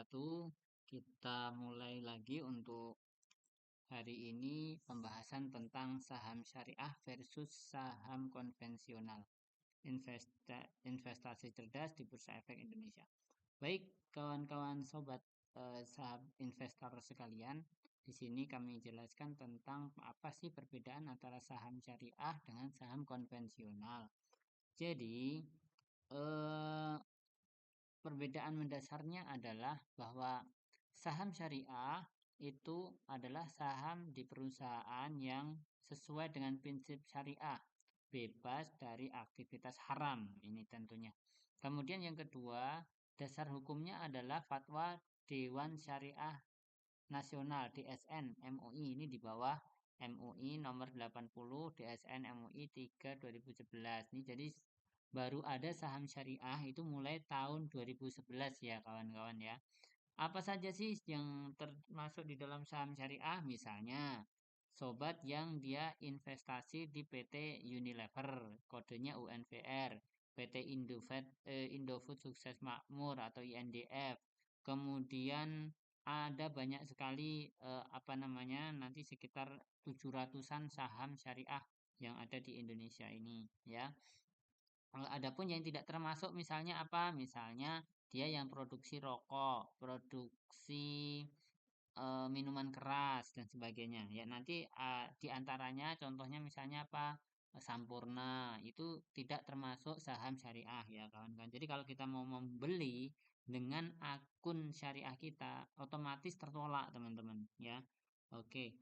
wabarakatuh. Kita mulai lagi untuk hari ini pembahasan tentang saham syariah versus saham konvensional. Investasi cerdas di Bursa Efek Indonesia. Baik, kawan-kawan sobat saham investor sekalian, di sini kami jelaskan tentang apa sih perbedaan antara saham syariah dengan saham konvensional. Jadi, eh, perbedaan mendasarnya adalah bahwa saham syariah itu adalah saham di perusahaan yang sesuai dengan prinsip syariah, bebas dari aktivitas haram. Ini tentunya. Kemudian yang kedua, dasar hukumnya adalah fatwa Dewan Syariah Nasional DSN MUI. Ini di bawah MUI nomor 80 DSN MUI 3 2011. Ini jadi baru ada saham syariah itu mulai tahun 2011 ya kawan-kawan ya. Apa saja sih yang termasuk di dalam saham syariah? Misalnya, sobat yang dia investasi di PT Unilever, kodenya UNVR, PT Indofood Sukses Makmur atau INDF. Kemudian ada banyak sekali apa namanya nanti sekitar 700-an saham syariah yang ada di Indonesia ini ya. Adapun yang tidak termasuk misalnya apa? Misalnya dia yang produksi rokok, produksi minuman keras dan sebagainya. Ya nanti di antaranya contohnya misalnya apa? Sampurna itu tidak termasuk saham syariah ya kawan-kawan. Jadi kalau kita mau membeli dengan akun syariah kita otomatis tertolak teman-teman ya. Oke.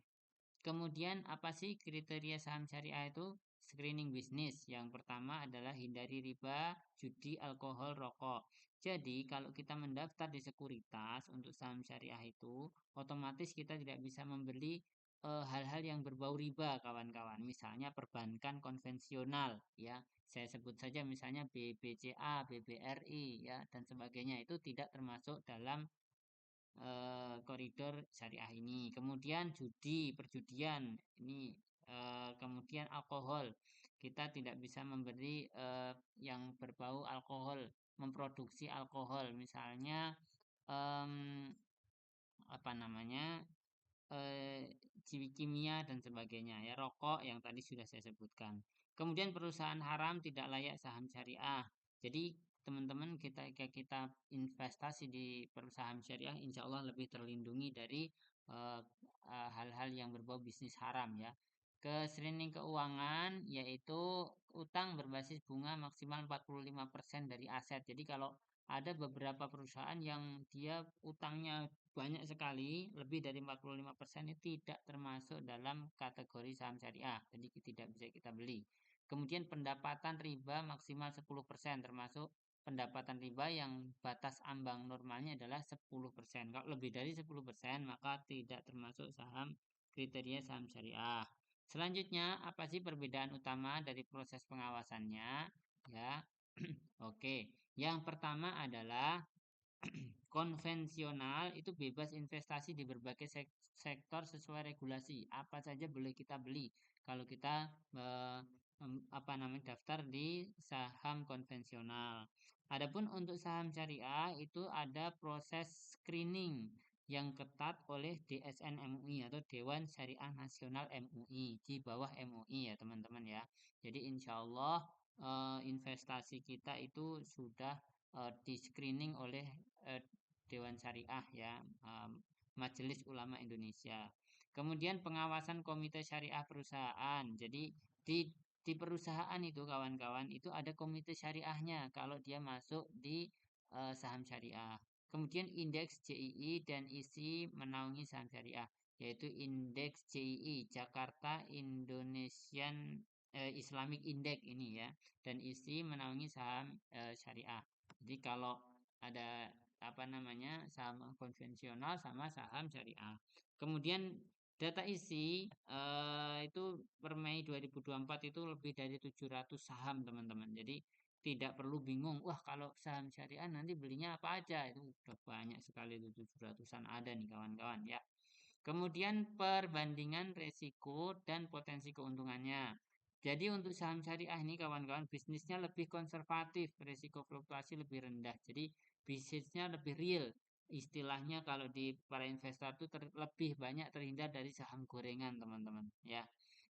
Kemudian apa sih kriteria saham syariah itu? Screening bisnis. Yang pertama adalah hindari riba, judi, alkohol, rokok. Jadi kalau kita mendaftar di sekuritas untuk saham syariah itu, otomatis kita tidak bisa membeli hal-hal yang berbau riba, kawan-kawan. Misalnya perbankan konvensional, ya. Saya sebut saja misalnya BBCA, BBRI, ya, dan sebagainya. Itu tidak termasuk dalam koridor syariah ini. Kemudian judi, perjudian ini, kemudian alkohol. Kita tidak bisa memberi yang berbau alkohol, memproduksi alkohol, misalnya em, apa namanya eh, kimia dan sebagainya ya, rokok yang tadi sudah saya sebutkan. Kemudian perusahaan haram tidak layak saham syariah. Jadi teman-teman kita investasi di perusahaan syariah insya Allah lebih terlindungi dari hal-hal yang berbau bisnis haram ya. Ke screening keuangan yaitu utang berbasis bunga maksimal 45% dari aset. Jadi kalau ada beberapa perusahaan yang dia utangnya banyak sekali, lebih dari 45% ini tidak termasuk dalam kategori saham syariah. Jadi tidak bisa kita beli. Kemudian pendapatan riba maksimal 10%, termasuk pendapatan riba yang batas ambang normalnya adalah 10%. Kalau lebih dari 10% maka tidak termasuk saham kriteria saham syariah. Selanjutnya, apa sih perbedaan utama dari proses pengawasannya? Ya, oke. Yang pertama adalah konvensional itu bebas investasi di berbagai sektor sesuai regulasi. Apa saja boleh kita beli kalau kita apa namanya daftar di saham konvensional. Adapun untuk saham syariah itu ada proses screening yang ketat oleh DSN MUI atau Dewan Syariah Nasional MUI di bawah MUI ya teman-teman ya. Jadi insya Allah investasi kita itu sudah di screening oleh eh, Dewan Syariah ya, Majelis Ulama Indonesia. Kemudian pengawasan Komite Syariah Perusahaan. Jadi di perusahaan itu kawan-kawan itu ada komite syariahnya kalau dia masuk di saham syariah. Kemudian indeks JII dan ISI menaungi saham syariah, yaitu indeks JII Jakarta Indonesian Islamic Index ini ya, dan ISI menaungi saham syariah. Jadi kalau ada apa namanya saham konvensional sama saham syariah. Kemudian data isi itu per Mei 2024 itu lebih dari 700 saham teman-teman. Jadi tidak perlu bingung, wah kalau saham syariah nanti belinya apa aja. Itu udah banyak sekali itu 700-an ada nih kawan-kawan ya. Kemudian perbandingan resiko dan potensi keuntungannya. Jadi untuk saham syariah ini kawan-kawan bisnisnya lebih konservatif, resiko fluktuasi lebih rendah. Jadi bisnisnya lebih real. istilahnya kalau di para investor itu lebih banyak terhindar dari saham gorengan, teman-teman, ya.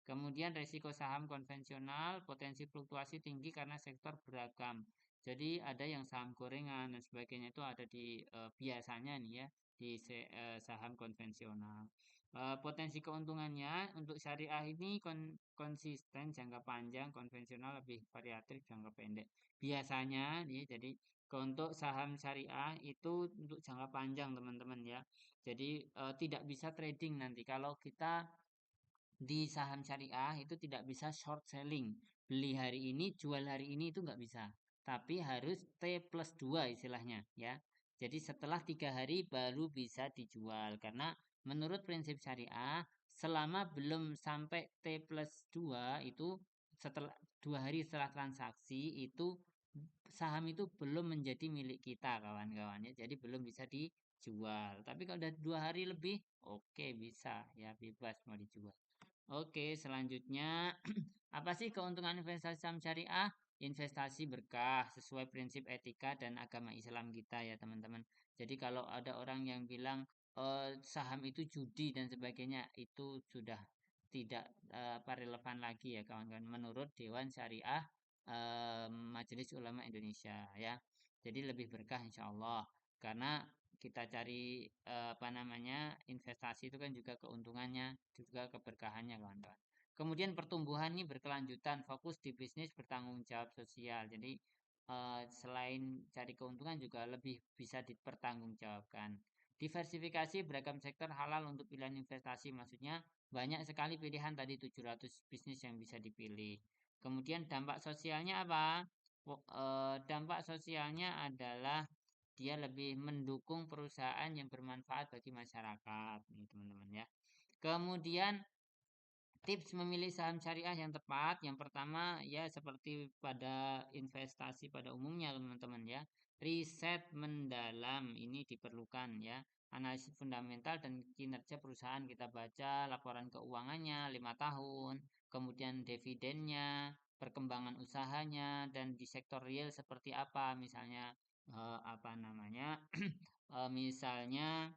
Kemudian resiko saham konvensional, potensi fluktuasi tinggi karena sektor beragam. Jadi ada yang saham gorengan dan sebagainya itu ada di biasanya nih ya di saham konvensional. Potensi keuntungannya untuk syariah ini konsisten jangka panjang, konvensional lebih variatif jangka pendek. Biasanya nih, jadi untuk saham syariah itu untuk jangka panjang teman-teman ya. Jadi tidak bisa trading nanti. Kalau kita di saham syariah itu tidak bisa short selling. Beli hari ini, jual hari ini itu nggak bisa. Tapi harus T plus 2 istilahnya ya. Jadi setelah 3 hari baru bisa dijual. Karena menurut prinsip syariah, selama belum sampai T plus 2 itu setelah 2 hari setelah transaksi itu saham itu belum menjadi milik kita kawan-kawan ya. Jadi belum bisa dijual. Tapi kalau udah 2 hari lebih, oke bisa ya bebas mau dijual. Oke, selanjutnya apa sih keuntungan investasi saham syariah? Investasi berkah sesuai prinsip etika dan agama Islam kita ya teman-teman. Jadi kalau ada orang yang bilang saham itu judi dan sebagainya, itu sudah tidak apa relevan lagi ya kawan-kawan. Menurut Dewan Syariah Majelis Ulama Indonesia ya. Jadi lebih berkah insya Allah karena kita cari apa namanya investasi itu kan juga keuntungannya juga keberkahannya kawan-kawan. Kemudian pertumbuhan ini berkelanjutan, fokus di bisnis bertanggung jawab sosial. Jadi selain cari keuntungan juga lebih bisa dipertanggungjawabkan. Diversifikasi beragam sektor halal untuk pilihan investasi, maksudnya banyak sekali pilihan tadi 700 bisnis yang bisa dipilih. Kemudian dampak sosialnya apa? Dampak sosialnya adalah dia lebih mendukung perusahaan yang bermanfaat bagi masyarakat, nih teman-teman ya. Kemudian tips memilih saham syariah yang tepat, yang pertama ya seperti pada investasi pada umumnya teman-teman ya. Riset mendalam ini diperlukan ya. Analisis fundamental dan kinerja perusahaan kita baca laporan keuangannya 5 tahun, kemudian dividennya, perkembangan usahanya dan di sektor real seperti apa misalnya apa namanya misalnya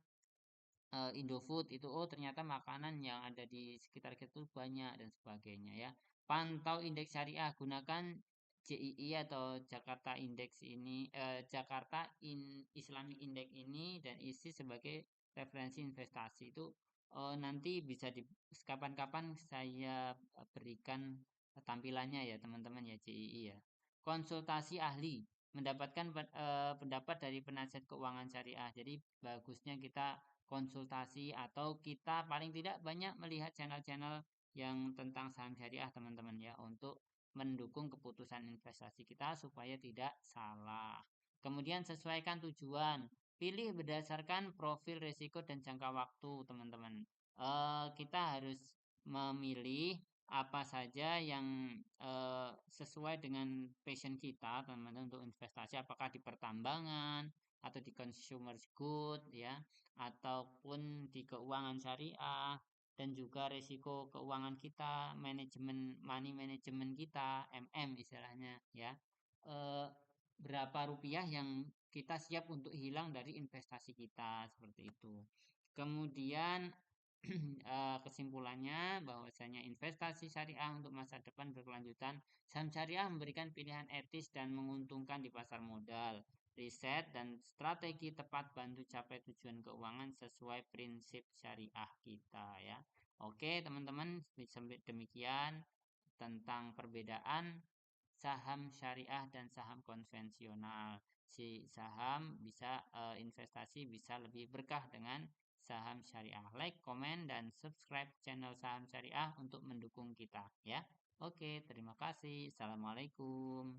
Indofood itu oh ternyata makanan yang ada di sekitar kita itu banyak dan sebagainya ya. Pantau indeks syariah, gunakan JII atau Jakarta Index ini Jakarta Islamic Index ini dan isi sebagai referensi investasi itu nanti bisa di kapan-kapan saya berikan tampilannya ya teman-teman ya JII ya. Konsultasi ahli, mendapatkan pendapat dari penasihat keuangan syariah. Jadi bagusnya kita konsultasi atau kita paling tidak banyak melihat channel-channel yang tentang saham syariah teman-teman ya untuk mendukung keputusan investasi kita supaya tidak salah. Kemudian sesuaikan tujuan. Pilih berdasarkan profil risiko dan jangka waktu teman-teman. Kita harus memilih apa saja yang sesuai dengan passion kita teman-teman untuk investasi apakah di pertambangan atau di consumer good ya ataupun di keuangan syariah dan juga risiko keuangan kita, manajemen money management kita, MM istilahnya ya. Eh, Berapa rupiah yang kita siap untuk hilang dari investasi kita seperti itu. Kemudian kesimpulannya bahwasanya investasi syariah untuk masa depan berkelanjutan, saham syariah memberikan pilihan etis dan menguntungkan di pasar modal. Riset dan strategi tepat bantu capai tujuan keuangan sesuai prinsip syariah kita ya. Oke, teman-teman, sampai demikian tentang perbedaan saham syariah dan saham konvensional. Si saham bisa investasi bisa lebih berkah dengan saham syariah. Like, komen, dan subscribe channel saham syariah untuk mendukung kita ya. Oke, terima kasih. Assalamualaikum.